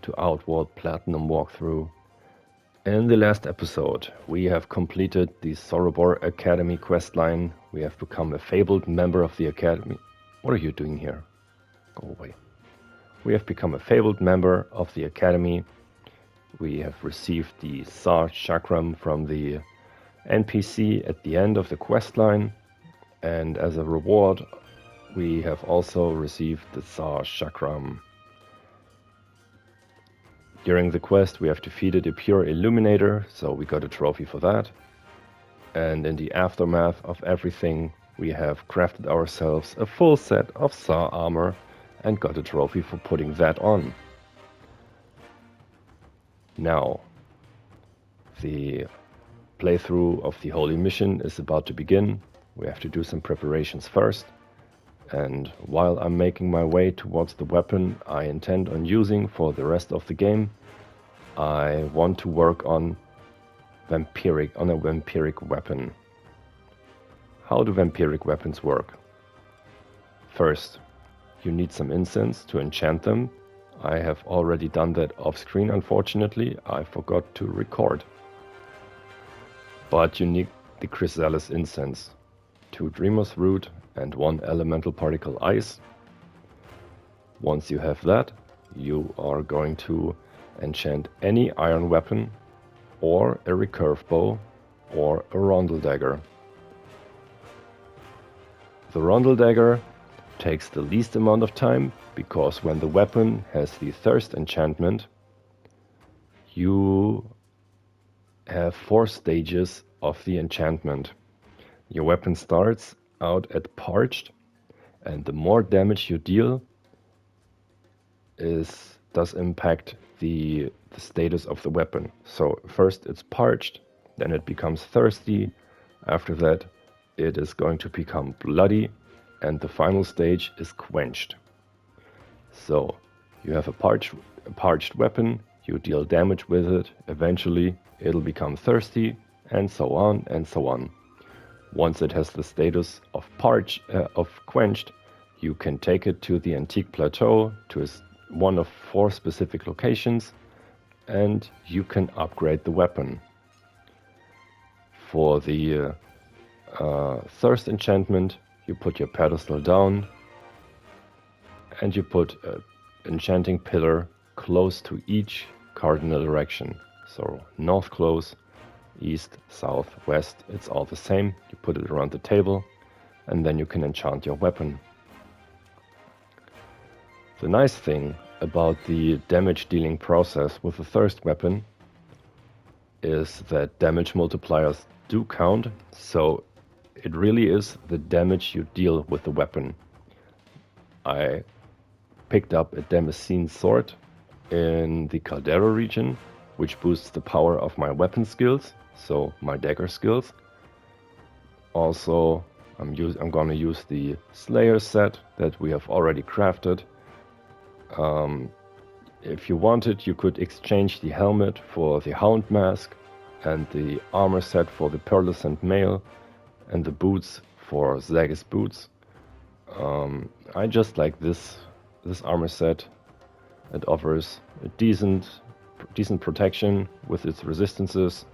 to Outward Platinum walkthrough. In the last episode, we have completed the Sorobor Academy questline. We have become a fabled member of the Academy. What are you doing here? Go away. We have become a fabled member of the Academy. We have received the Tsar Chakram from the NPC at the end of the questline. And as a reward, we have also received the Tsar Chakram. During the quest, we have defeated a pure Illuminator, so we got a trophy for that. And in the aftermath of everything, we have crafted ourselves a full set of Tsar armor and got a trophy for putting that on. Now, the playthrough of the Holy Mission is about to begin. We have to do some preparations first. And while I'm making my way towards the weapon I intend on using for the rest of the game, I want to work on a vampiric weapon. How do vampiric weapons work? First, you need some incense to enchant them. I have already done that off screen, unfortunately. I forgot to record. But you need the chrysalis incense, 2 dreamer's root and 1 elemental particle ice. Once you have that, you are going to enchant any iron weapon or a recurve bow or a rondel dagger. The rondel dagger takes the least amount of time because when the weapon has the thirst enchantment, you have 4 stages of the enchantment. Your weapon starts out at parched, and the more damage you deal does impact the status of the weapon. So first it's parched, then it becomes thirsty, after that it is going to become bloody, and the final stage is quenched. So you have a parched weapon, you deal damage with it, eventually it'll become thirsty, and so on and so on. Once it has the status of quenched, you can take it to the Antique Plateau, to one of 4 specific locations, and you can upgrade the weapon. For the thirst enchantment, you put your pedestal down, and you put an enchanting pillar close to each cardinal direction. So north close, east, south, west, it's all the same. You put it around the table, and then you can enchant your weapon. The nice thing about the damage dealing process with the thirst weapon is that damage multipliers do count, so it really is the damage you deal with the weapon. I picked up a Damascene sword in the Caldera region, which boosts the power of my weapon skills, so my dagger skills. Also, I'm gonna use the Slayer set that we have already crafted. If you wanted, you could exchange the helmet for the Hound mask, and the armor set for the Pearlescent mail, and the boots for Zagis boots. I just like this armor set. It offers a decent protection with its resistances.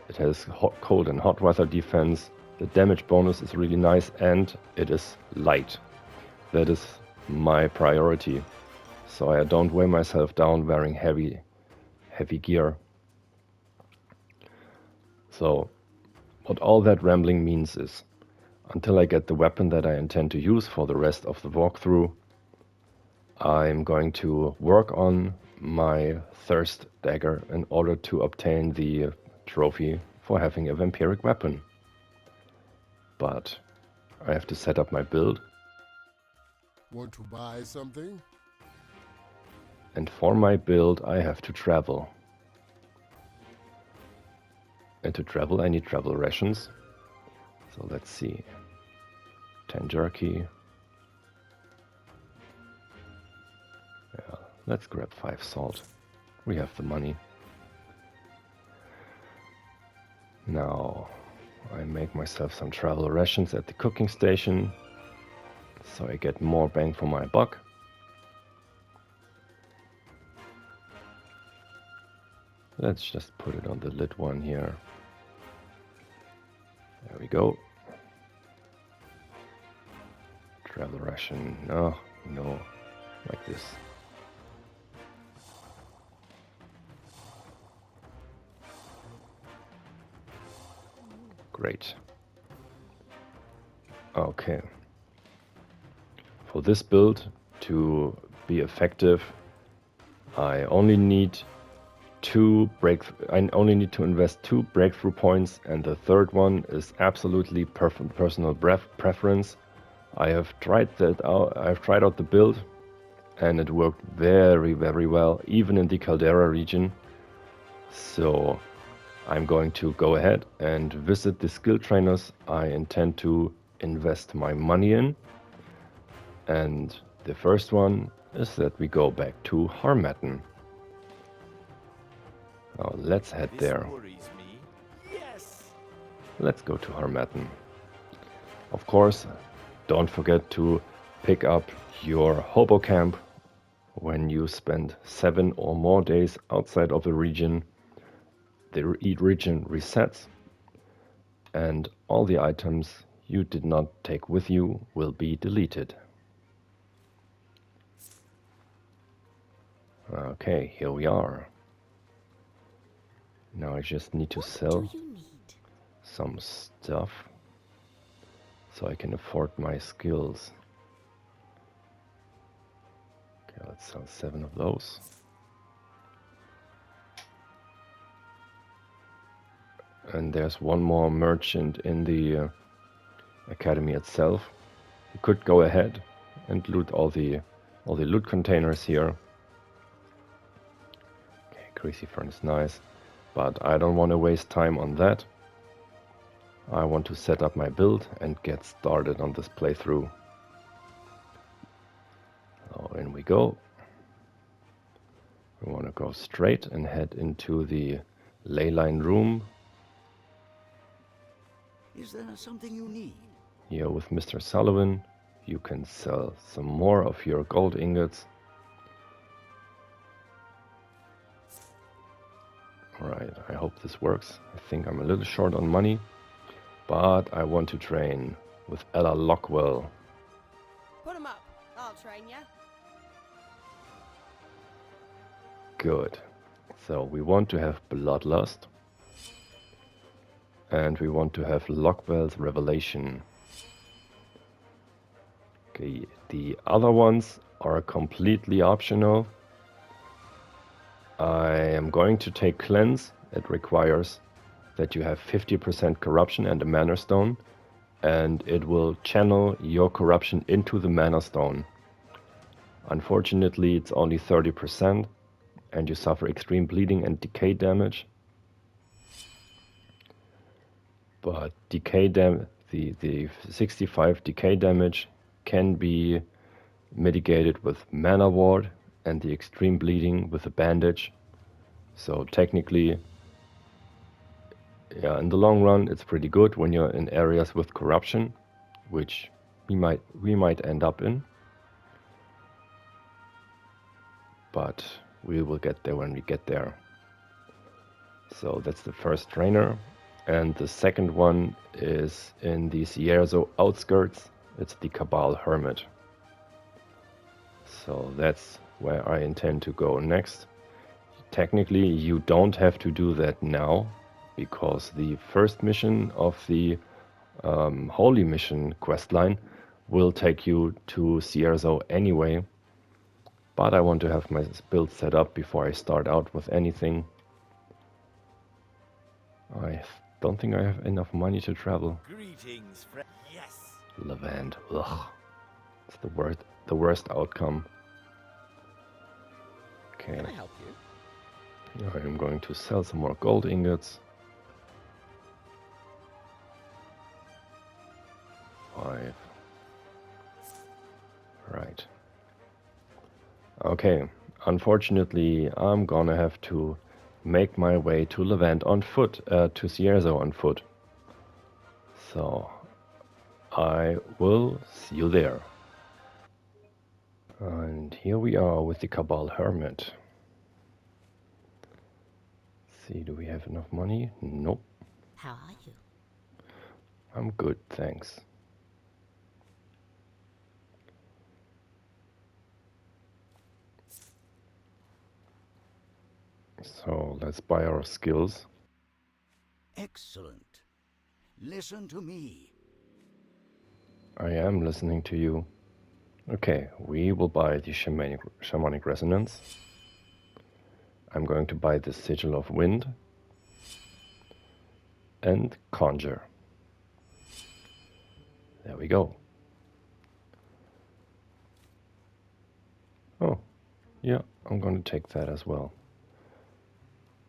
It has cold and hot weather defense. The damage bonus is really nice, and it is light. That is my priority, so I don't weigh myself down wearing heavy gear. So what all that rambling means is, until I get the weapon that I intend to use for the rest of the walkthrough, I'm going to work on my thirst dagger in order to obtain the trophy for having a vampiric weapon. But I have to set up my build. Want to buy something? And for my build, I have to travel. And to travel, I need travel rations. So let's see. 10 jerky. Yeah, let's grab 5 salt. We have the money. Now, I make myself some travel rations at the cooking station, so I get more bang for my buck. Let's just put it on the lit one here. There we go. Travel ration. No, no, like this. Great. Okay. For this build to be effective, I only need I only need to invest 2 breakthrough points, and the third one is absolutely personal preference. I've tried out the build, and it worked very, very well, even in the Caldera region. So I'm going to go ahead and visit the skill trainers I intend to invest my money in. And the first one is that we go back to Harmattan. Oh, let's head there. Yes. Let's go to Harmattan. Of course, don't forget to pick up your hobo camp when you spend 7 or more days outside of the region. The region resets, and all the items you did not take with you will be deleted. Okay, here we are. Now I just need to sell some stuff so I can afford my skills. Okay, let's sell 7 of those. And there's one more merchant in the academy itself. You could go ahead and loot all the loot containers here. Okay, Greasy Fern is nice, but I don't want to waste time on that. I want to set up my build and get started on this playthrough. So in we go. We want to go straight and head into the leyline room. Is there something you need? Here with Mr. Sullivan, you can sell some more of your gold ingots. Alright, I hope this works. I think I'm a little short on money, but I want to train with Ella Lockwell. Put 'em up. I'll train ya. Good. So we want to have Bloodlust. And we want to have Lockwell's Revelation. Okay, the other ones are completely optional. I am going to take Cleanse. It requires that you have 50% corruption and a Mana Stone, and it will channel your corruption into the Mana Stone. Unfortunately, it's only 30%, and you suffer extreme bleeding and decay damage. But the 65 decay damage can be mitigated with Mana Ward and the extreme bleeding with a bandage. So technically, yeah, in the long run, it's pretty good when you're in areas with corruption, which we might end up in. But we will get there when we get there. So that's the first trainer. And the second one is in the Cierzo outskirts. It's the Cabal Hermit. So that's where I intend to go next. Technically, you don't have to do that now, because the first mission of the Holy Mission questline will take you to Cierzo anyway. But I want to have my build set up before I start out with anything. I don't think I have enough money to travel. Greetings, friend. Yes. Levant, ugh. It's the worst outcome. Okay. Can I help you? I'm going to sell some more gold ingots. 5. Right. Okay. Unfortunately, I'm gonna have to make my way to Levant on foot, to Cierzo on foot. So, I will see you there. And here we are with the Cabal Hermit. see, do we have enough money? Nope. How are you? I'm good, thanks. So let's buy our skills. Excellent. Listen to me. I am listening to you. Okay, we will buy the shamanic resonance. I'm going to buy the sigil of wind and conjure. There we go. Oh, yeah, I'm going to take that as well.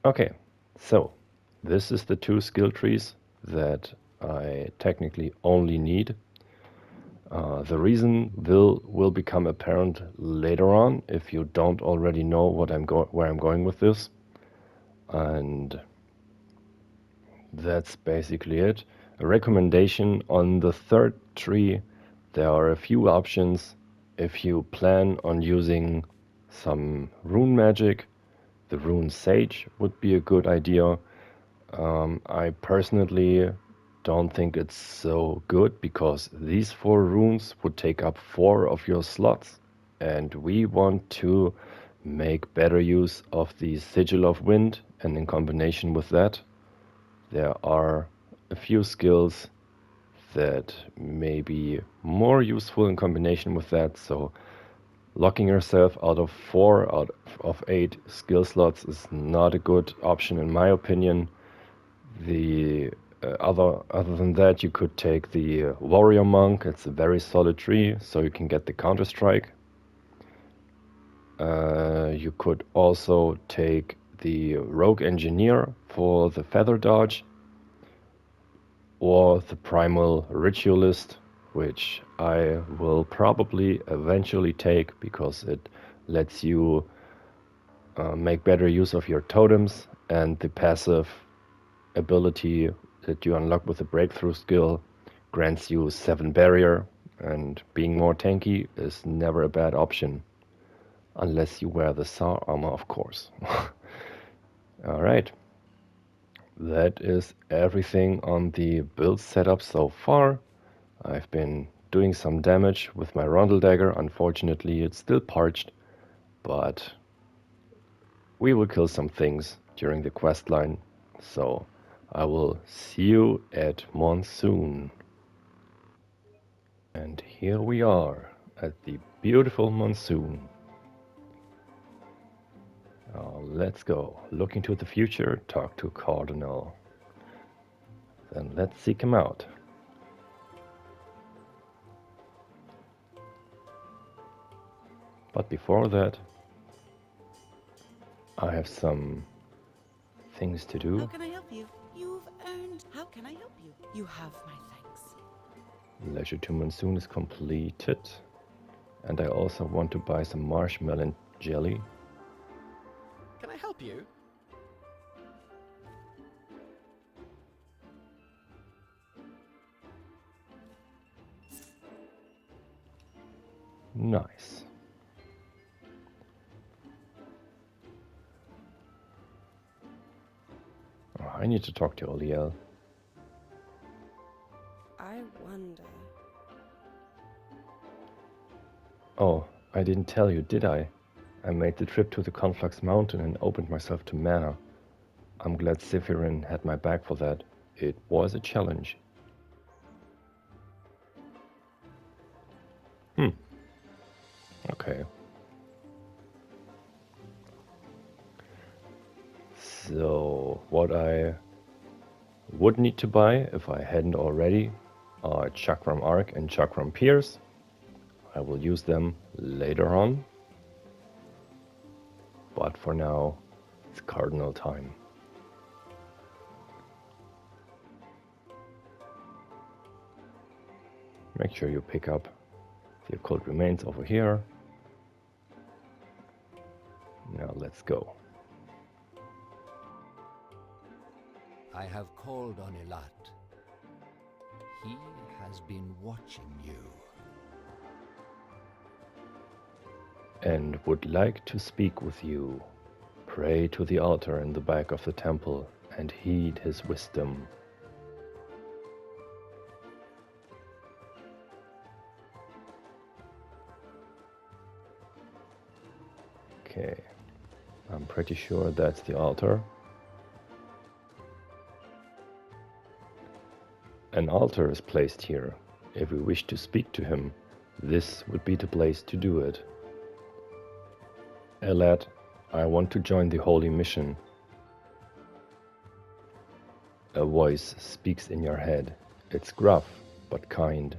Okay, so this is the 2 skill trees that I technically only need. The reason will become apparent later on if you don't already know where I'm going with this. And that's basically it. A recommendation on the 3rd tree, there are a few options. If you plan on using some rune magic, the rune sage would be a good idea. I personally don't think it's so good because these 4 runes would take up 4 of your slots, and we want to make better use of the Sigil of Wind, and in combination with that, there are a few skills that may be more useful in combination with that. So locking yourself out of 4 out of 8 skill slots is not a good option in my opinion. The other than that, you could take the warrior monk. It's a very solid tree, so you can get the counter strike. You could also take the rogue engineer for the feather dodge, or the primal ritualist, which I will probably eventually take because it lets you make better use of your totems, and the passive ability that you unlock with the breakthrough skill grants you 7 barrier, and being more tanky is never a bad option. Unless you wear the Tsar armor, of course. Alright. That is everything on the build setup so far. I've been doing some damage with my Rondel Dagger. Unfortunately, it's still parched, but we will kill some things during the quest line. So I will see you at Monsoon. And here we are at the beautiful Monsoon. Let's go. Look into the future, talk to Cardinal. Then let's seek him out. But before that, I have some things to do. How can I help you? You've earned... How can I help you? You have my thanks. Leisure to Monsoon is completed. And I also want to buy some marshmallow jelly. Can I help you? Nice. Oh, I need to talk to Oliel. I wonder. Oh, I didn't tell you, did I? I made the trip to the Conflux Mountain and opened myself to mana. I'm glad Zephyrin had my back for that. It was a challenge. Okay. So, what I would need to buy, if I hadn't already, are Chakram Arc and Chakram Pierce. I will use them later on. But for now, it's Cardinal time. Make sure you pick up the occult remains over here. Now let's go. I have called on Elat. He has been watching you. And would like to speak with you Pray to the altar in the back of the temple and heed his wisdom. Okay, I'm pretty sure that's the altar. An altar is placed here. If we wish to speak to him, this would be the place to do it. Lad, I want to join the holy mission. A voice speaks in your head. It's gruff, but kind.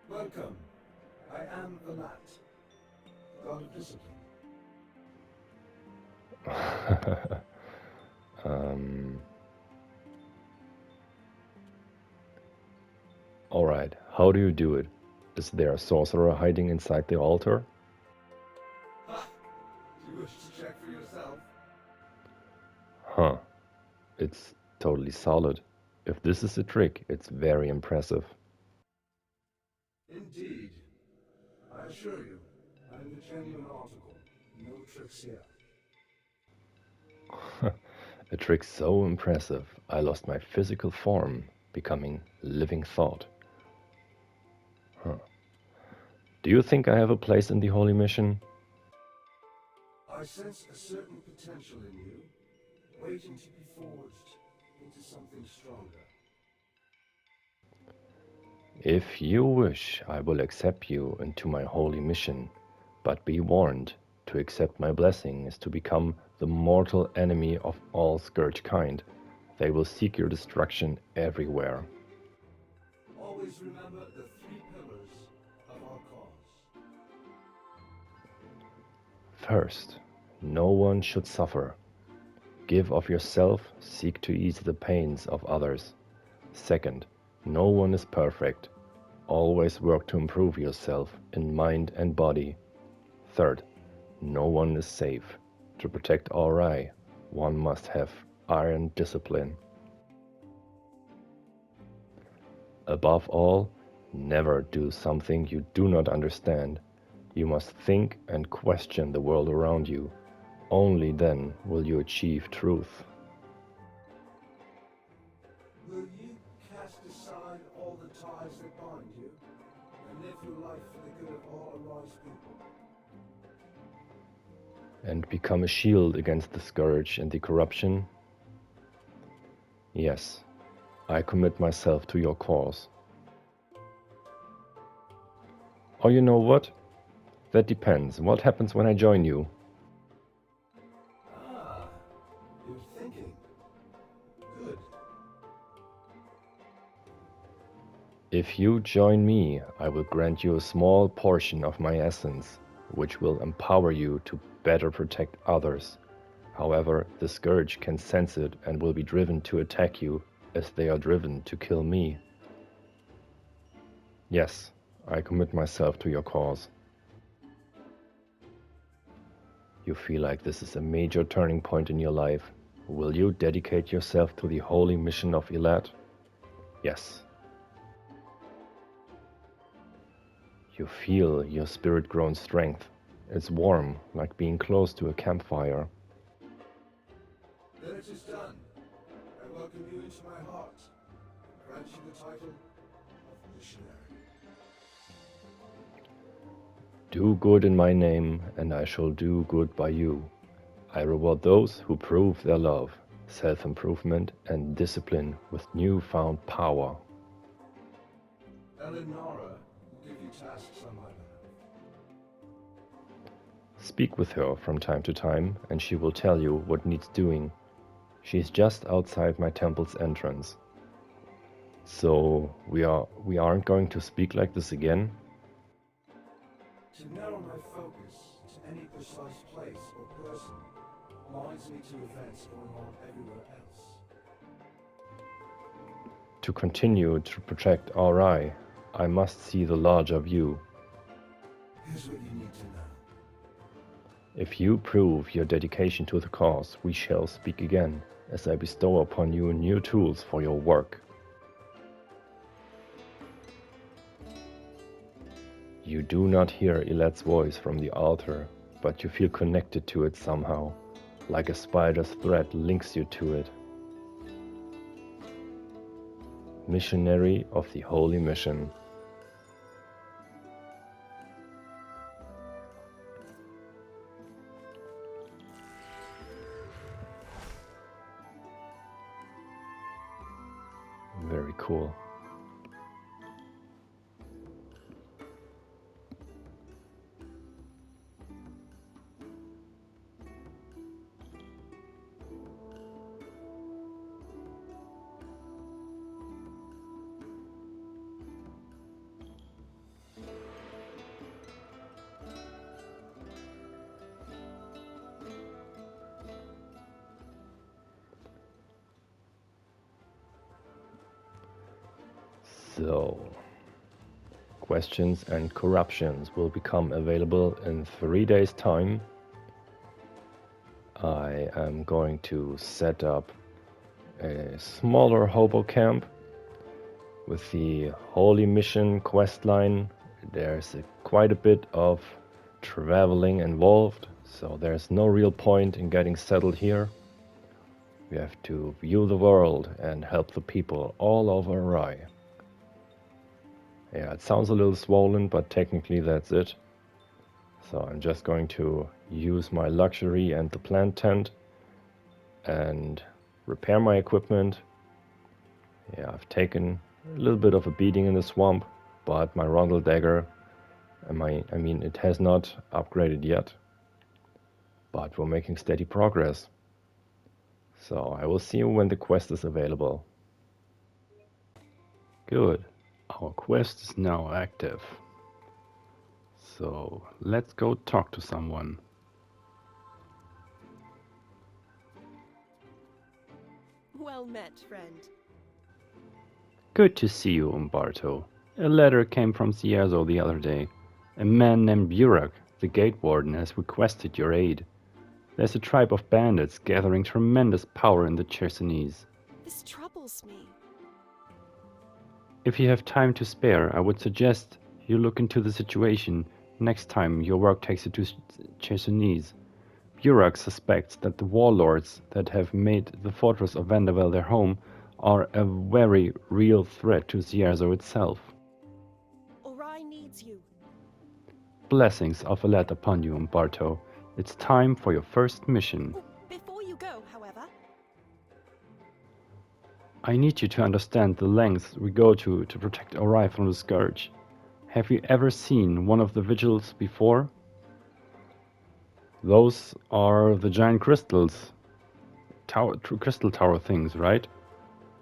Welcome. I am Valat, God of Discipline. Alright, how do you do it? Is there a sorcerer hiding inside the altar? Ha! Do you wish to check for yourself? Huh. It's totally solid. If this is a trick, it's very impressive. Indeed. I assure you, I am the genuine article. No tricks here. A trick so impressive, I lost my physical form, becoming living thought. Huh. Do you think I have a place in the holy mission? I sense a certain potential in you, waiting to be forged into something stronger. If you wish, I will accept you into my holy mission, but be warned, to accept my blessing is to become the mortal enemy of all scourge kind. They will seek your destruction everywhere. Always remember the three pillars of our cause. First, no one should suffer. Give of yourself, seek to ease the pains of others. Second, no one is perfect. Always work to improve yourself in mind and body. Third, no one is safe. To protect RI, one must have iron discipline. Above all, never do something you do not understand. You must think and question the world around you. Only then will you achieve truth. Will you cast aside all the ties that bind you, and live your life for the good of all Arise people? And become a shield against the scourge and the corruption? Yes, I commit myself to your cause. Or you know what? That depends. What happens when I join you? Ah, you're thinking. Good. If you join me, I will grant you a small portion of my essence, which will empower you to better protect others. However, the scourge can sense it and will be driven to attack you as they are driven to kill me. Yes, I commit myself to your cause. You feel like this is a major turning point in your life. Will you dedicate yourself to the holy mission of Elat? Yes. You feel your spirit grown strength. It's warm, like being close to a campfire. Then it is done. I welcome you into my heart, and grant you the title of missionary. Do good in my name, and I shall do good by you. I reward those who prove their love, self-improvement, and discipline with newfound power. Eleonora will give you tasks on my behalf. Speak with her from time to time, and she will tell you what needs doing. She is just outside my temple's entrance. So we aren't going to speak like this again? To narrow my focus to any precise place or person blinds me to events going on everywhere else. To continue to protect RI, I must see the larger view. Here's what you need to know. If you prove your dedication to the cause, we shall speak again, as I bestow upon you new tools for your work. You do not hear Elat's voice from the altar, but you feel connected to it somehow. like a spider's thread links you to it. Missionary of the Holy Mission. Very cool. So, questions and corruptions will become available in 3 days' time. I am going to set up a smaller hobo camp with the Holy Mission questline. There's quite a bit of traveling involved, so there's no real point in getting settled here. We have to view the world and help the people all over Rye. Yeah, it sounds a little swollen, but technically that's it. So I'm just going to use my luxury and the plant tent and repair my equipment. Yeah, I've taken a little bit of a beating in the swamp, but my Rondel dagger, I mean, it has not upgraded yet, but we're making steady progress. So I will see you when the quest is available. Good. Our quest is now active. So let's go talk to someone. Well met, friend. Good to see you, Umberto. A letter came from Cierzo the other day. A man named Burrow, the gate warden, has requested your aid. There's a tribe of bandits gathering tremendous power in the Chersonese. This troubles me. If you have time to spare, I would suggest you look into the situation next time your work takes you to Chersonese. Burrow suspects that the warlords that have made the fortress of Vendavel their home are a very real threat to Cierzo itself. Orion needs you. Blessings of Alet upon you, Umberto. It's time for your first mission. Before you go, however, I need you to understand the lengths we go to protect Ori from the Scourge. Have you ever seen one of the vigils before? Those are the giant crystals. Crystal tower things, right?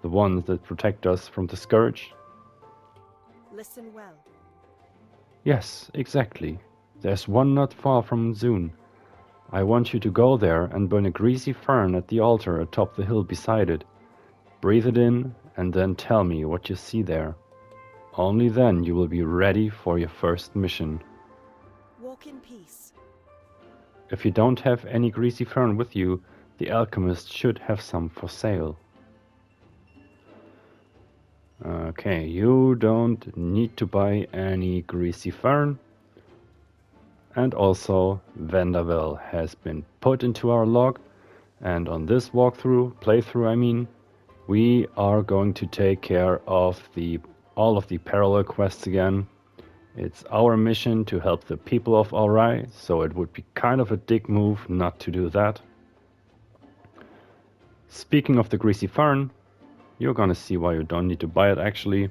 The ones that protect us from the Scourge? listen well. Yes, exactly. There's one not far from Monsoon. I want you to go there and burn a greasy fern at the altar atop the hill beside it. Breathe it in and then tell me what you see there. Only then you will be ready for your first mission. Walk in peace. If you don't have any greasy fern with you, the alchemist should have some for sale. Okay, you don't need to buy any greasy fern. And also, Vendavel has been put into our log, and on this playthrough I mean, we are going to take care of all of the parallel quests again. It's our mission to help the people of Ori, so it would be kind of a dick move not to do that. Speaking of the greasy fern, you're gonna see why you don't need to buy it actually.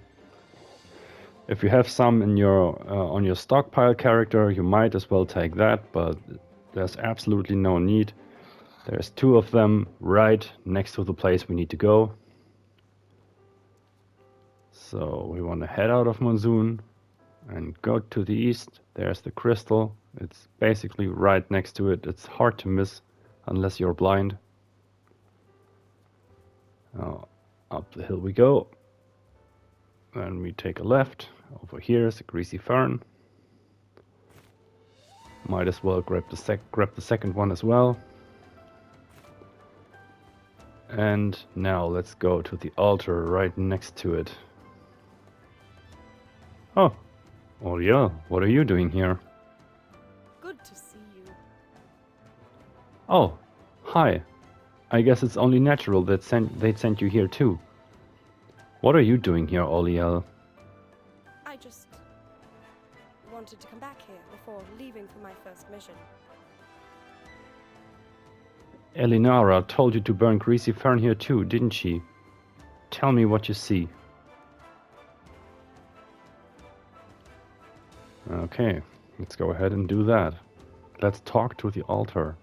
If you have some in your on your stockpile character, you might as well take that, but there's absolutely no need. There's 2 of them right next to the place we need to go. So we want to head out of Monsoon and go to the east. There's the crystal. It's basically right next to it. It's hard to miss unless you're blind. Up the hill we go. Then we take a left. Over here is a greasy fern. Might as well grab the second one as well. And now let's go to the altar right next to it. Oh, Oriel, what are you doing here? Good to see you. Oh, Hi. I guess it's only natural that they'd sent you here too. What are you doing here, Oliel? I just wanted to come back here before leaving for my first mission. Elinara told you to burn greasy fern here too, didn't she? Tell me what you see. Okay, let's go ahead and do that. Let's talk to the altar.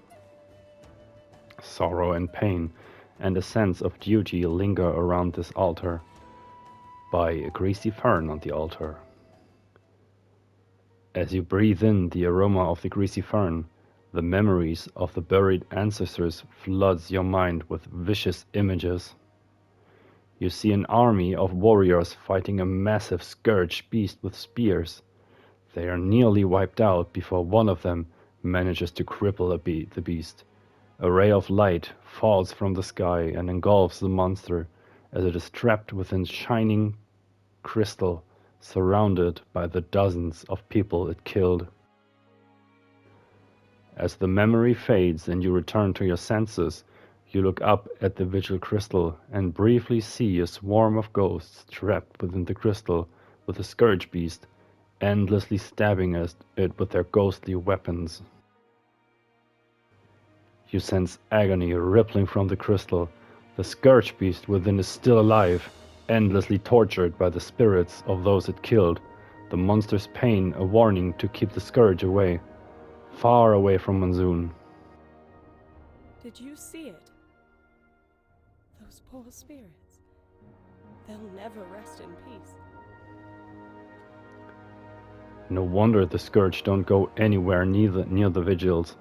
Sorrow and pain and a sense of duty linger around this altar. By a greasy fern on the altar. As you breathe in the aroma of the greasy fern, the memories of the buried ancestors floods your mind with vicious images. You see an army of warriors fighting a massive scourge beast with spears. They are nearly wiped out before one of them manages to cripple the beast. A ray of light falls from the sky and engulfs the monster as it is trapped within shining crystal, surrounded by the dozens of people it killed. As the memory fades and you return to your senses, you look up at the vigil crystal and briefly see a swarm of ghosts trapped within the crystal with the scourge beast endlessly stabbing at it with their ghostly weapons. You sense agony rippling from the crystal. The scourge beast within is still alive, endlessly tortured by the spirits of those it killed, the monster's pain a warning to keep the scourge away, far away from Monsoon. Did you see it? Those poor spirits. They'll never rest in peace. No wonder the scourge don't go anywhere near the vigils.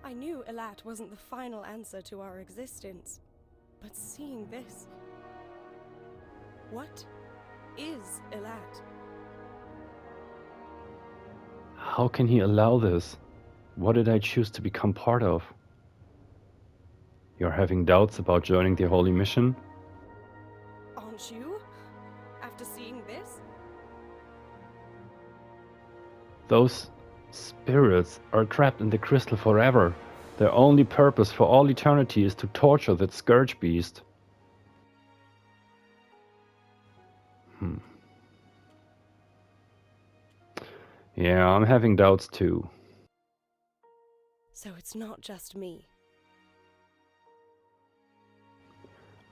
I knew Elat wasn't the final answer to our existence, but seeing this... What is Elat? How can he allow this? What did I choose to become part of? You're having doubts about joining the Holy Mission? Aren't you? After seeing this? Those spirits are trapped in the crystal forever. Their only purpose for all eternity is to torture that scourge beast. Yeah, I'm having doubts too. So it's not just me.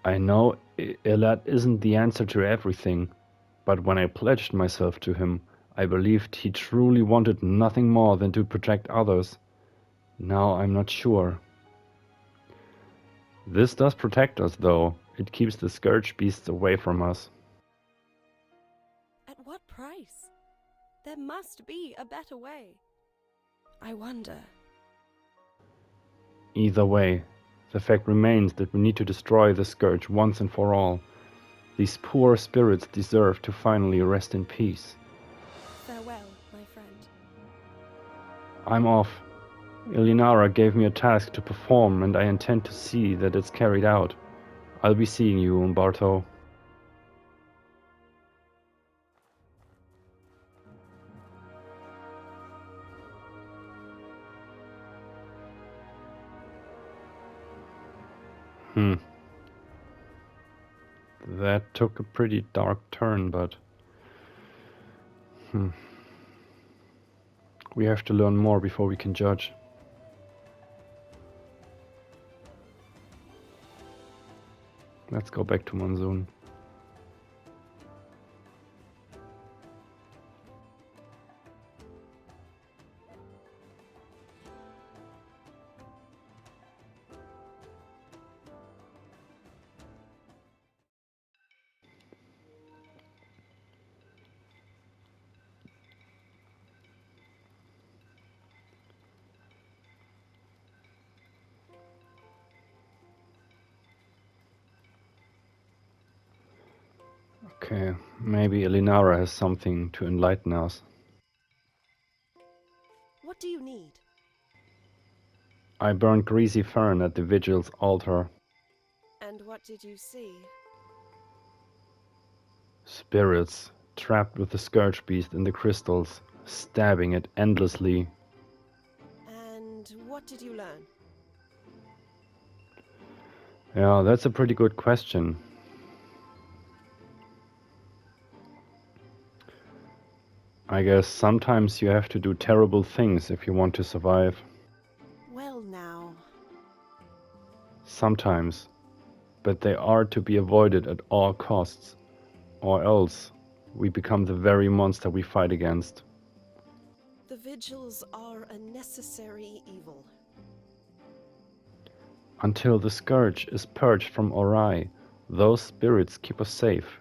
I know Elat isn't the answer to everything, but when I pledged myself to him, I believed he truly wanted nothing more than to protect others. Now I'm not sure. This does protect us, though. It keeps the scourge beasts away from us. At what price? There must be a better way. I wonder. Either way, the fact remains that we need to destroy the scourge once and for all. These poor spirits deserve to finally rest in peace. Farewell, my friend. I'm off. Elinara gave me a task to perform, and I intend to see that it's carried out. I'll be seeing you, Umberto. That took a pretty dark turn, but... We have to learn more before we can judge. Let's go back to Monsoon. Okay, maybe Elinara has something to enlighten us. What do you need? I burned greasy fern at the vigil's altar. And what did you see? Spirits, trapped with the scourge beast in the crystals, stabbing it endlessly. And what did you learn? Yeah, that's a pretty good question. I guess sometimes you have to do terrible things if you want to survive. Well, now. Sometimes. But they are to be avoided at all costs. Or else we become the very monster we fight against. The vigils are a necessary evil. Until the scourge is purged from Ori, those spirits keep us safe.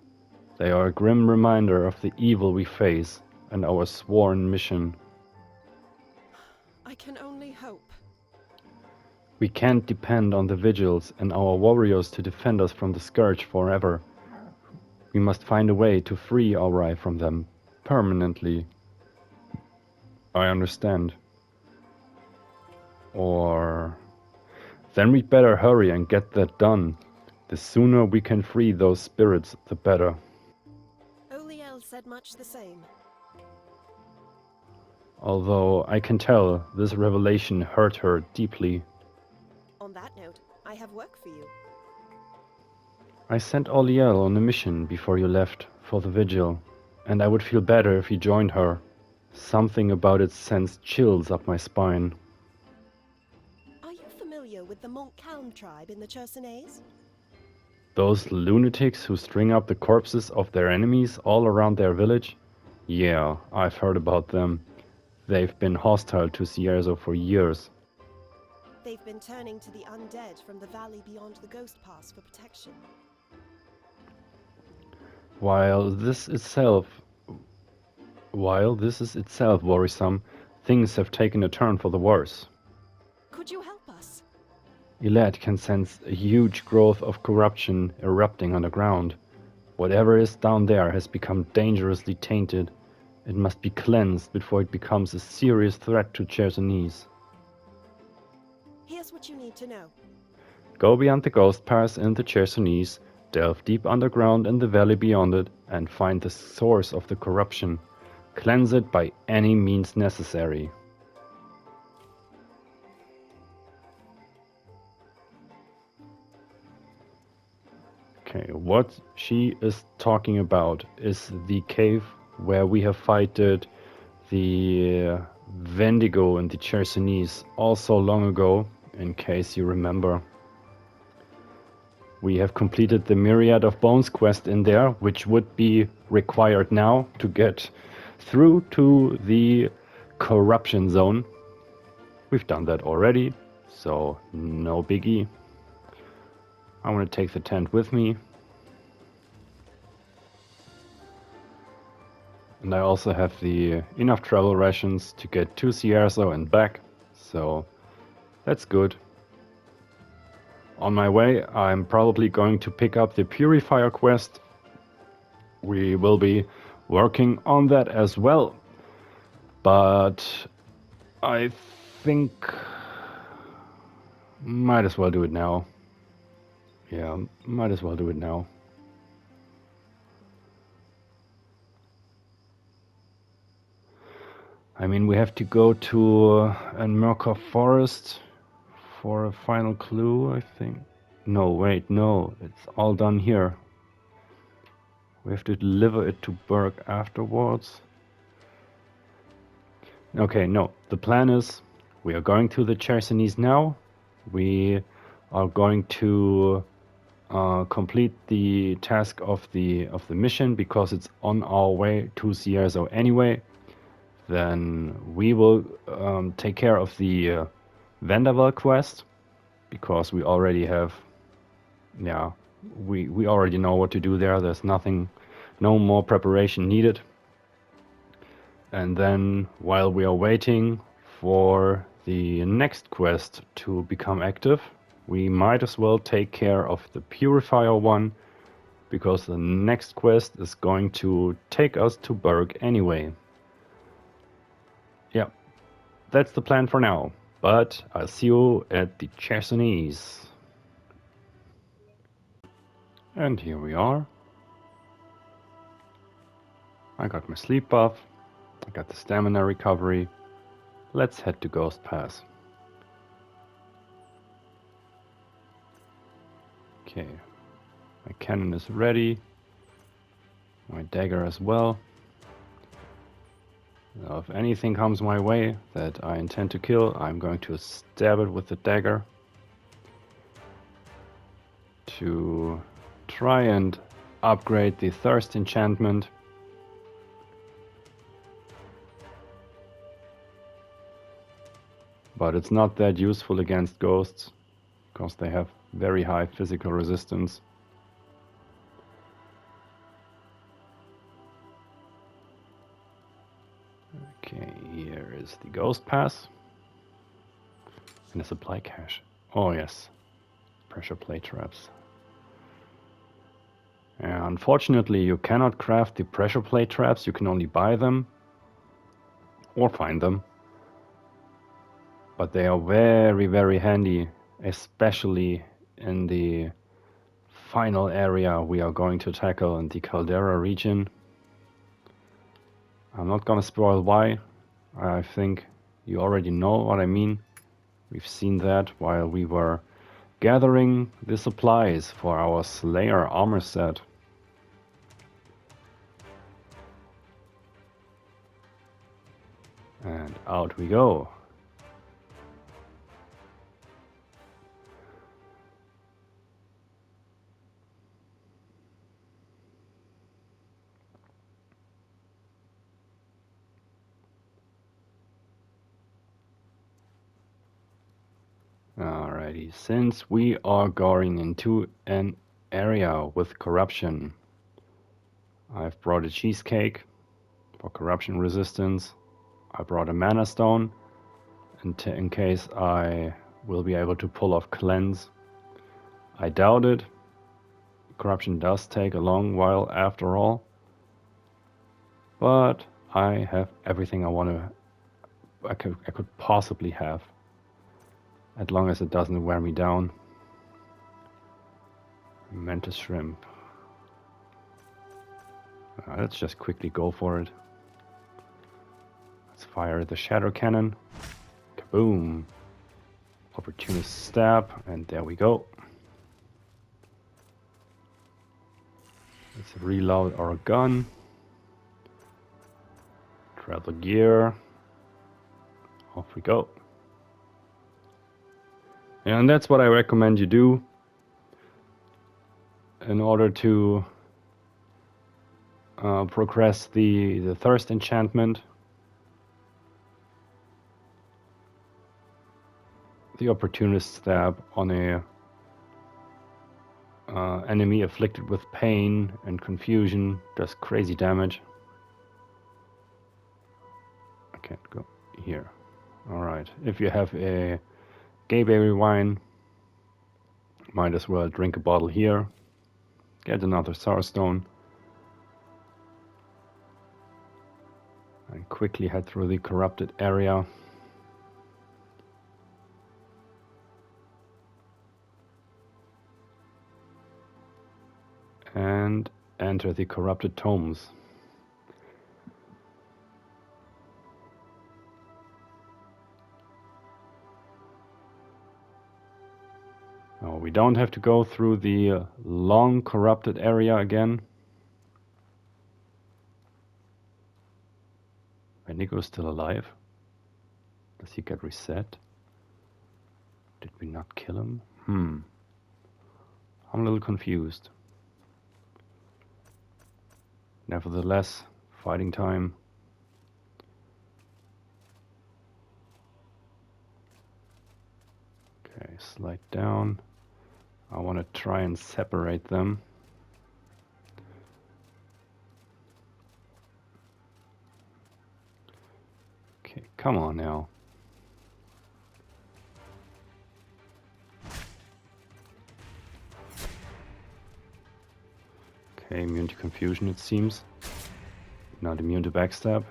They are a grim reminder of the evil we face and our sworn mission. I can only hope. We can't depend on the vigils and our warriors to defend us from the scourge forever. We must find a way to free Ori from them permanently. I understand. Or then we'd better hurry and get that done. The sooner we can free those spirits, the better. Oliel said much the same. Although I can tell this revelation hurt her deeply. On that note, I have work for you. I sent Oliel on a mission before you left for the vigil, and I would feel better if you joined her. Something about it sends chills up my spine. Are you familiar with the Montcalm tribe in the Chersonese? Those lunatics who string up the corpses of their enemies all around their village? Yeah, I've heard about them. They've been hostile to Cierzo for years. They've been turning to the undead from the valley beyond the Ghost Pass for protection. While this is itself worrisome, things have taken a turn for the worse. Could you help us? Elad can sense a huge growth of corruption erupting underground. Whatever is down there has become dangerously tainted. It must be cleansed before it becomes a serious threat to Chersonese. Here's what you need to know. Go beyond the Ghost Pass in the Chersonese, delve deep underground in the valley beyond it, and find the source of the corruption. Cleanse it by any means necessary. Okay, what she is talking about is the cave where we have fighted the Vendigo and the Chersonese also long ago, in case you remember. We have completed the Myriad of Bones quest in there, which would be required now to get through to the corruption zone. We've done that already, so no biggie. I want to take the tent with me. And I also have the enough travel rations to get to Cierzo and back, so that's good. On my way, I'm probably going to pick up the Purifier quest. We will be working on that as well. But I think might as well do it now. Yeah, might as well do it now. I mean, we have to go to Anmerkov Forest for a final clue, I think. No, wait, no, it's all done here. We have to deliver it to Berg afterwards. Okay, no, the plan is we are going to the Chersonese now. We are going to complete the task of the mission because it's on our way to Cierzo anyway. Then we will take care of the Vendavel quest because we already have, yeah, we already know what to do there. There's nothing, no more preparation needed. And then while we are waiting for the next quest to become active, we might as well take care of the Purifier one, because the next quest is going to take us to Berg anyway. Yeah, that's the plan for now, but I'll see you at the Chersonese. And here we are. I got my sleep buff, I got the stamina recovery. Let's head to Ghost Pass. Okay. My cannon is ready. My dagger as well. Now, if anything comes my way that I intend to kill, I'm going to stab it with the dagger to try and upgrade the thirst enchantment. But it's not that useful against ghosts, because they have very high physical resistance. Okay, here is the ghost pass. And a supply cache. Oh yes, pressure plate traps. Unfortunately, you cannot craft the pressure plate traps, you can only buy them or find them. But they are very, very handy, especially in the final area we are going to tackle in the Caldera region. I'm not gonna spoil why. I think you already know what I mean. We've seen that while we were gathering the supplies for our Slayer armor set. And out we go. Alrighty, since we are going into an area with corruption, I've brought a cheesecake for corruption resistance. I brought a mana stone in case I will be able to pull off cleanse. I doubt it. Corruption does take a long while after all. But I have everything I could possibly have. As long as it doesn't wear me down. Mantis shrimp. Let's just quickly go for it. Let's fire the shadow cannon. Kaboom! Opportunist stab, and there we go. Let's reload our gun. Travel gear. Off we go. And that's what I recommend you do in order to progress the thirst enchantment. The opportunist stab on a enemy afflicted with pain and confusion does crazy damage. I can't go here. Alright, if you have a gay berry wine, might as well drink a bottle here. Get another sour stone. And quickly head through the corrupted area. And enter the corrupted tomes. Now, we don't have to go through the long corrupted area again. Nico's still alive. Does he get reset? Did we not kill him? I'm a little confused. Nevertheless, fighting time. Okay, slide down. I want to try and separate them. Okay, come on now. Okay, immune to confusion it seems. Not immune to backstab.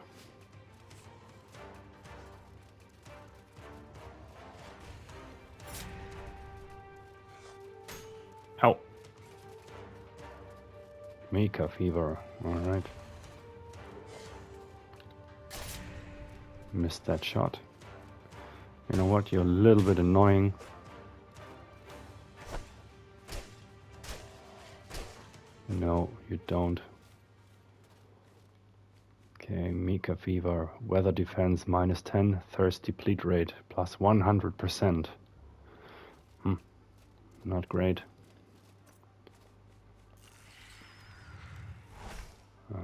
Ow! Mika fever, alright. Missed that shot. You know what, you're a little bit annoying. No, you don't. Okay, Mika Fever. Weather defense -10. Thirst deplete rate plus 100%. Not great.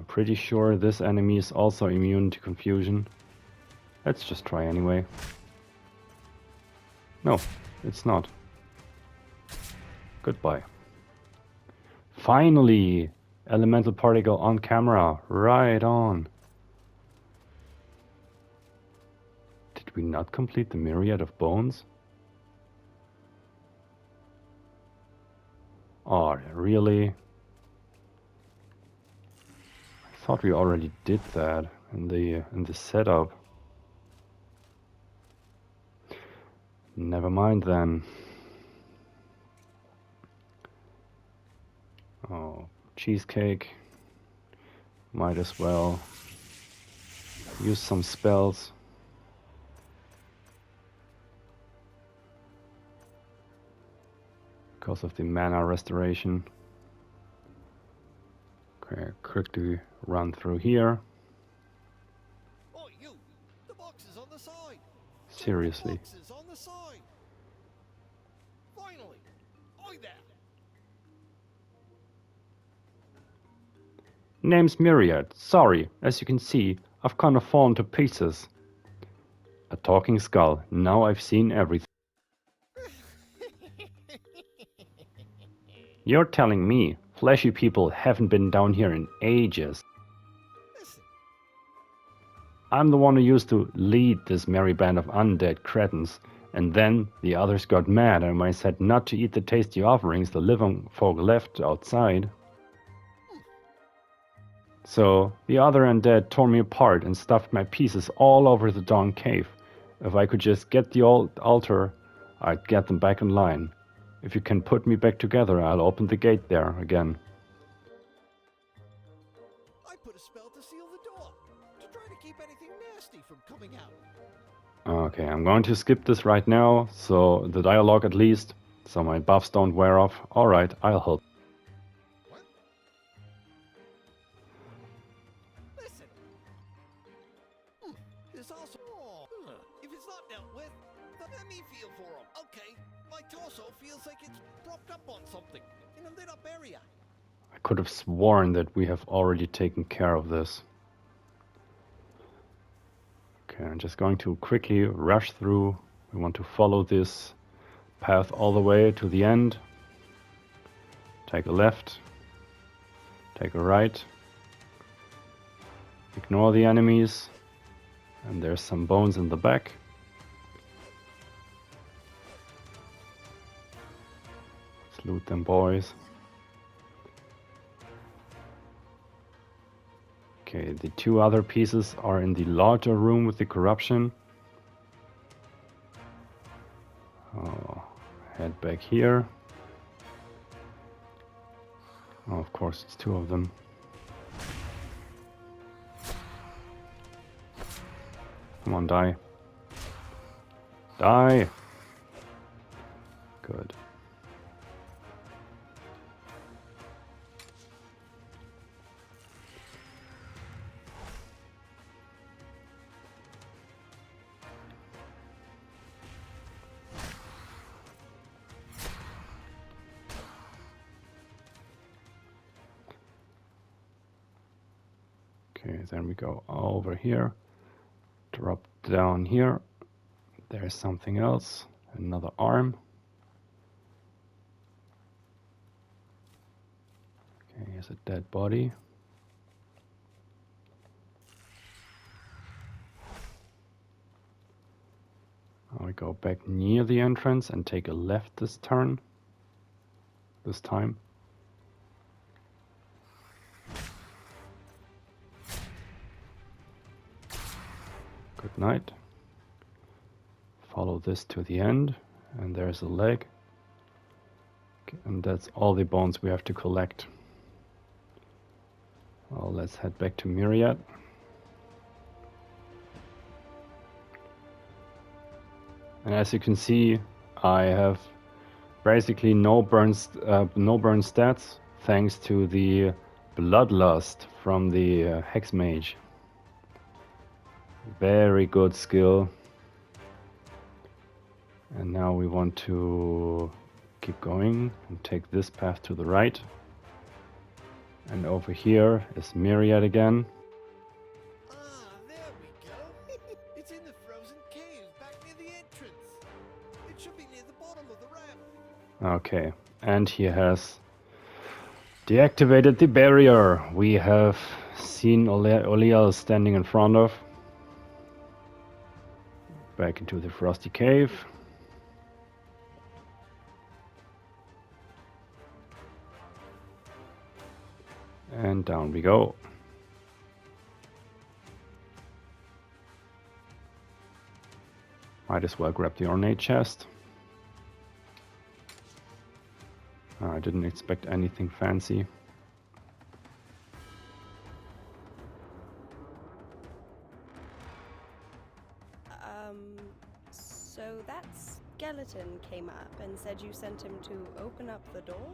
Pretty sure this enemy is also immune to confusion. Let's just try anyway. No, it's not. Goodbye. Finally! Elemental particle on camera. Right on. Did we not complete the Myriad of Bones? Oh, really? I thought we already did that in the setup. Never mind then. Oh, cheesecake. Might as well use some spells. Because of the mana restoration. Okay, quickly run through here. Oh, you! The box is on the side! Seriously. The box is on the side! Finally! Oi there! Name's Myriad. Sorry, as you can see, I've kind of fallen to pieces. A talking skull. Now I've seen everything. You're telling me fleshy people haven't been down here in ages. Listen, I'm the one who used to lead this merry band of undead cretins, and then the others got mad and I said not to eat the tasty offerings the living folk left outside. So the other undead tore me apart and stuffed my pieces all over the darn cave. If I could just get the old altar, I'd get them back in line. If you can put me back together, I'll open the gate there again. I put a spell to seal the door, to try to keep anything nasty from coming out. Okay, I'm going to skip this right now, so the dialogue at least, so my buffs don't wear off. Alright, I'll help. What? Listen. There's also... if it's not dealt with, then let me feel for him. Okay, my torso feels like it's propped up on something, in a lit up area. I could have sworn that we have already taken care of this. Okay, I'm just going to quickly rush through. We want to follow this path all the way to the end. Take a left. Take a right. Ignore the enemies. And there's some bones in the back. Let's loot them, boys. Okay, the two other pieces are in the larger room with the corruption. Oh, head back here. Oh, of course, it's two of them. Come on, die. Die! Good. Okay, then we go over here, drop down here. There's something else, another arm. Okay, here's a dead body. Now we go back near the entrance and take a left this turn. This time. Good night. Follow this to the end, and there's a leg. Okay, and that's all the bones we have to collect. Well, let's head back to Myriad. And as you can see, I have basically no burn stats. thanks to the bloodlust from the Hex Mage. Very good skill. And now we want to keep going and take this path to the right. And over here is Myriad again. Ah, there we go. It's in the frozen cave back near the entrance. It should be near the bottom of the ramp. Okay, and he has deactivated the barrier we have seen Oliel standing in front of. Back into the frosty cave. And down we go. Might as well grab the ornate chest. I didn't expect anything fancy. So that skeleton came up and said you sent him to open up the door?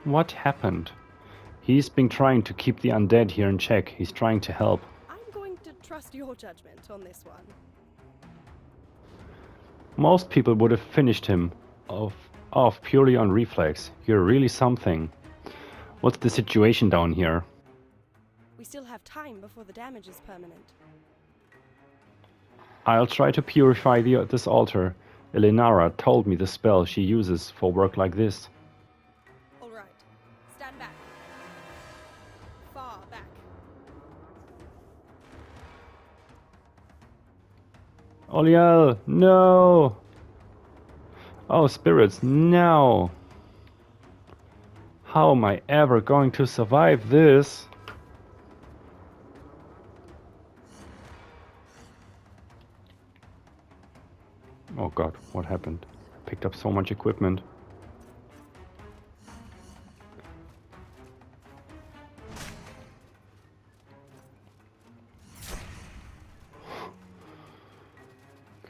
What happened? He's been trying to keep the undead here in check. He's trying to help. I'm going to trust your judgment on this one. Most people would have finished him off purely on reflex. You're really something. What's the situation down here? We still have time before the damage is permanent. I'll try to purify this altar. Elenara told me the spell she uses for work like this. All right. Stand back. Far back. Oliel, no! Oh, spirits, no! How am I ever going to survive this? Oh god, what happened? I picked up so much equipment.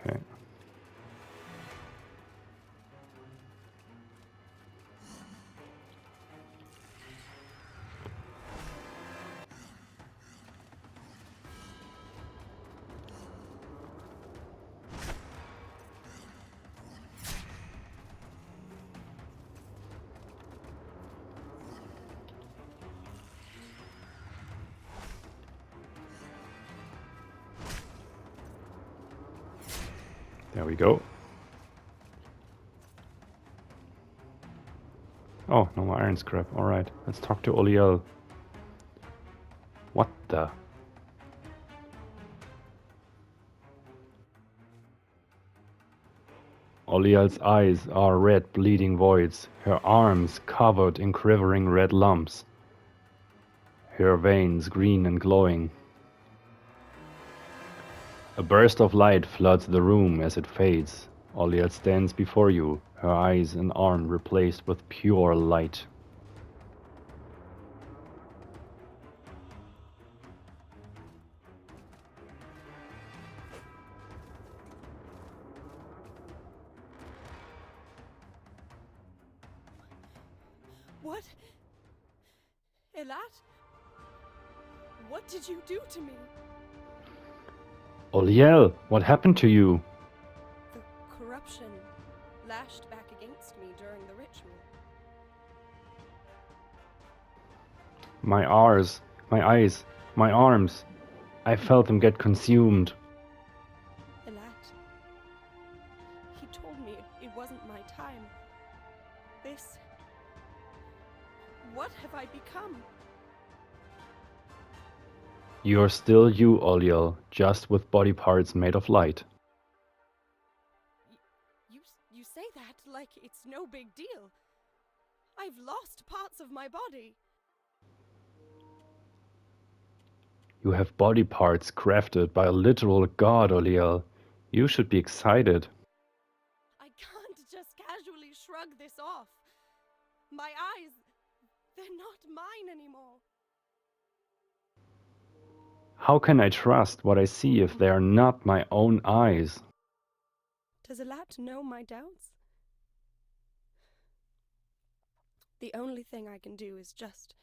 Okay. There we go. Oh, no more iron scrap. Alright, let's talk to Oliel. What the? Oliel's eyes are red bleeding voids, her arms covered in quivering red lumps, her veins green and glowing. A burst of light floods the room as it fades. Oliel stands before you, her eyes and arm replaced with pure light. What? Elat? What did you do to me? Oliel, what happened to you? The corruption lashed back against me during the ritual. My eyes, my arms. I felt them get consumed. Elat. He told me it wasn't my time. This... What have I become? You're still you, Oliel, just with body parts made of light. You say that like it's no big deal. I've lost parts of my body. You have body parts crafted by a literal god, Oliel. You should be excited. I can't just casually shrug this off. My eyes, they're not mine anymore. How can I trust what I see if they are not my own eyes? Does Elat know my doubts? The only thing I can do is just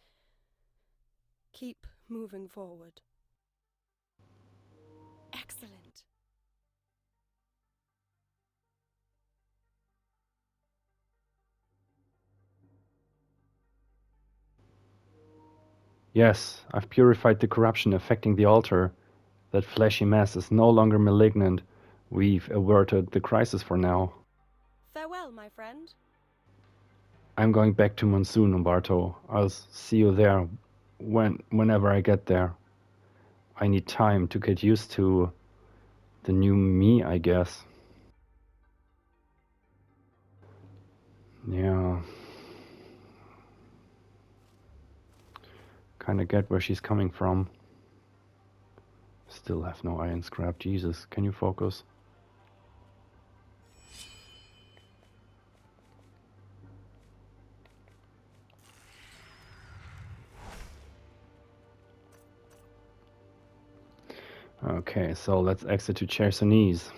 keep moving forward. Excellent. Yes, I've purified the corruption affecting the altar. That fleshy mass is no longer malignant. We've averted the crisis for now. Farewell, my friend. I'm going back to Monsoon, Umberto. I'll see you there whenever I get there. I need time to get used to the new me, I guess. Yeah. Kinda get where she's coming from. Still have no iron scrap. Jesus, can you focus? Okay, so let's exit to Chersonese.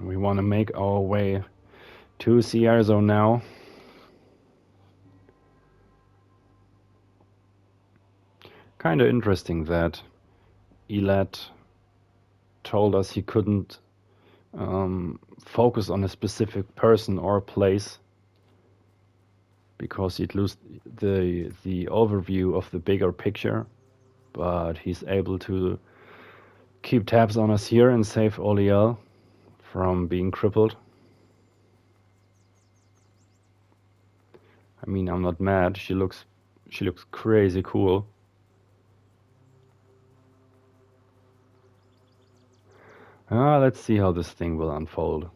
We want to make our way to Cierzo now. Kinda interesting that Elat told us he couldn't focus on a specific person or place because he'd lose the overview of the bigger picture, but he's able to keep tabs on us here and save Oliel from being crippled. I mean, I'm not mad. She looks crazy cool. Let's see how this thing will unfold.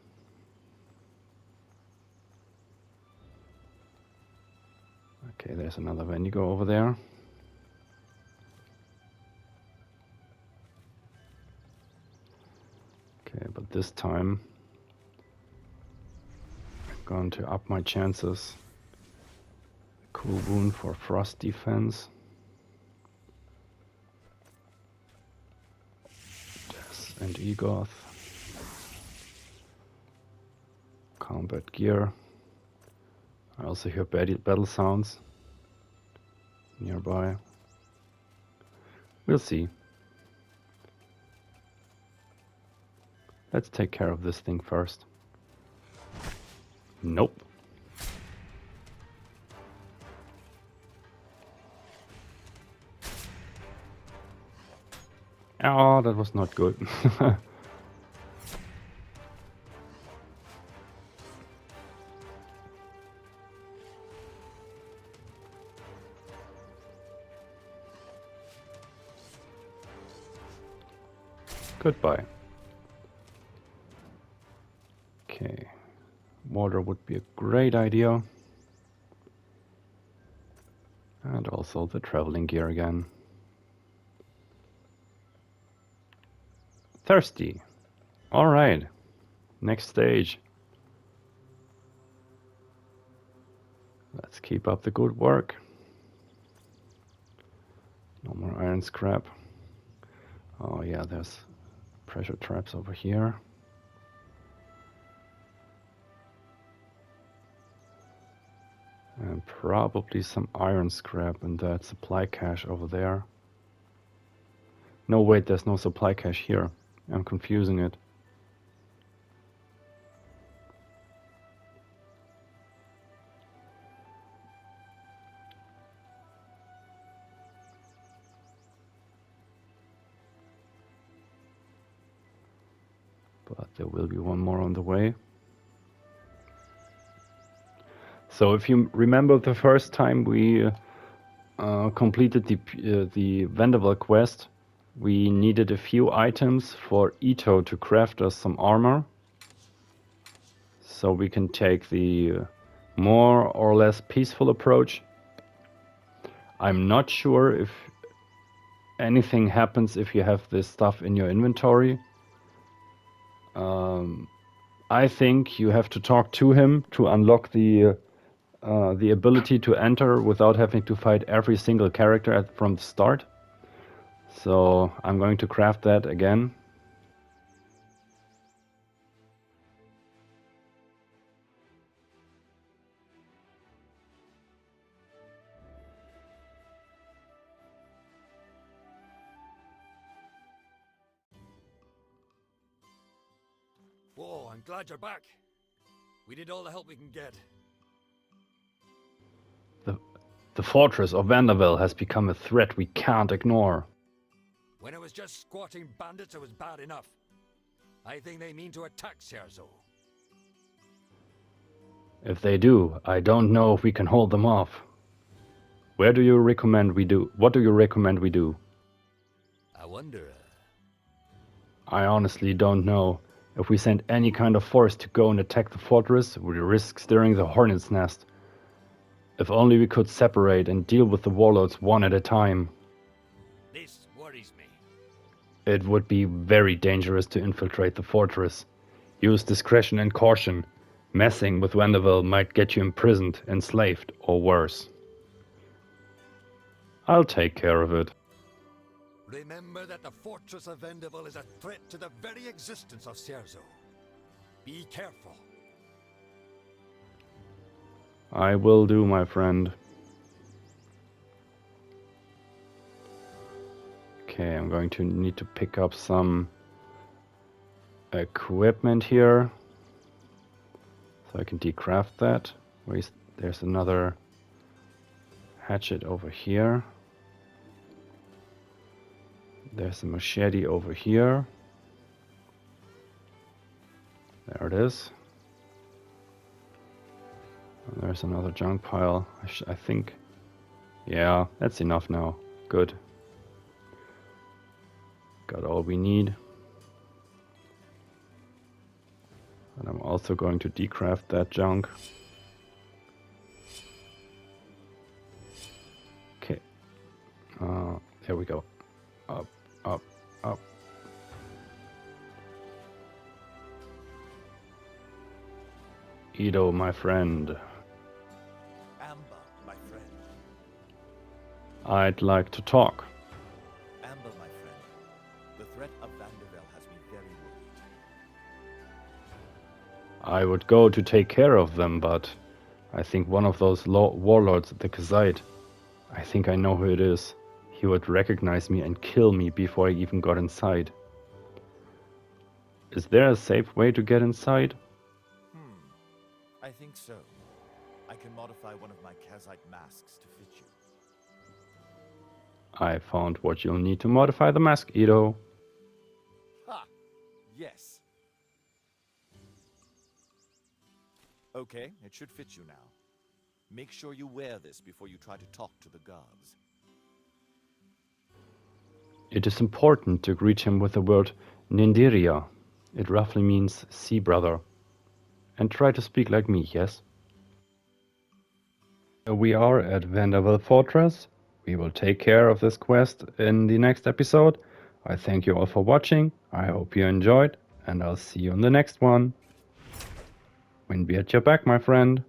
Okay, there's another Vendigo over there. Okay, but this time I'm going to up my chances. Cool wound for frost defense. Death and Egoth. Combat gear. I also hear battle sounds nearby. We'll see. Let's take care of this thing first. Nope. Oh, that was not good. Goodbye. Okay. Water would be a great idea. And also the traveling gear again. Thirsty. Alright. Next stage. Let's keep up the good work. No more iron scrap. Oh yeah, there's pressure traps over here. And probably some iron scrap in that supply cache over there. No, wait, there's no supply cache here. I'm confusing it. But there will be one more on the way. So if you remember the first time we completed the Vendavel quest, we needed a few items for Ito to craft us some armor. So we can take the more or less peaceful approach. I'm not sure if anything happens if you have this stuff in your inventory. I think you have to talk to him to unlock the ability to enter without having to fight every single character from the start. So I'm going to craft that again. I'm glad you're back. We need all the help we can get. The fortress of Vendavel has become a threat we can't ignore. When it was just squatting bandits, it was bad enough. I think they mean to attack Cierzo. If they do, I don't know if we can hold them off. What do you recommend we do? I wonder... I honestly don't know. If we send any kind of force to go and attack the fortress, we risk stirring the hornet's nest. If only we could separate and deal with the warlords one at a time. This worries me. It would be very dangerous to infiltrate the fortress. Use discretion and caution. Messing with Vendavel might get you imprisoned, enslaved, or worse. I'll take care of it. Remember that the fortress of Vendavel is a threat to the very existence of Cierzo. Be careful. I will do, my friend. Okay, I'm going to need to pick up some equipment here, so I can decraft that. There's another hatchet over here. There's a machete over here. There it is. And there's another junk pile. I think. Yeah, that's enough now. Good. Got all we need. And I'm also going to decraft that junk. Okay. There we go. Up, up, up. Ido, my friend. Amber, my friend. I'd like to talk. Amber, my friend. The threat of Vendavel has me very worried. I would go to take care of them, but I think one of those warlords at the Kazite, I think I know who it is. He would recognize me and kill me before I even got inside. Is there a safe way to get inside? I think so. I can modify one of my Kazite masks to fit you. I found what you'll need to modify the mask, Ido. Ha! Yes. Okay, it should fit you now. Make sure you wear this before you try to talk to the gods. It is important to greet him with the word Nindiria. It roughly means sea brother. And try to speak like me, yes? We are at Vendavel Fortress. We will take care of this quest in the next episode. I thank you all for watching. I hope you enjoyed, and I'll see you in the next one. Wind be at your back, my friend.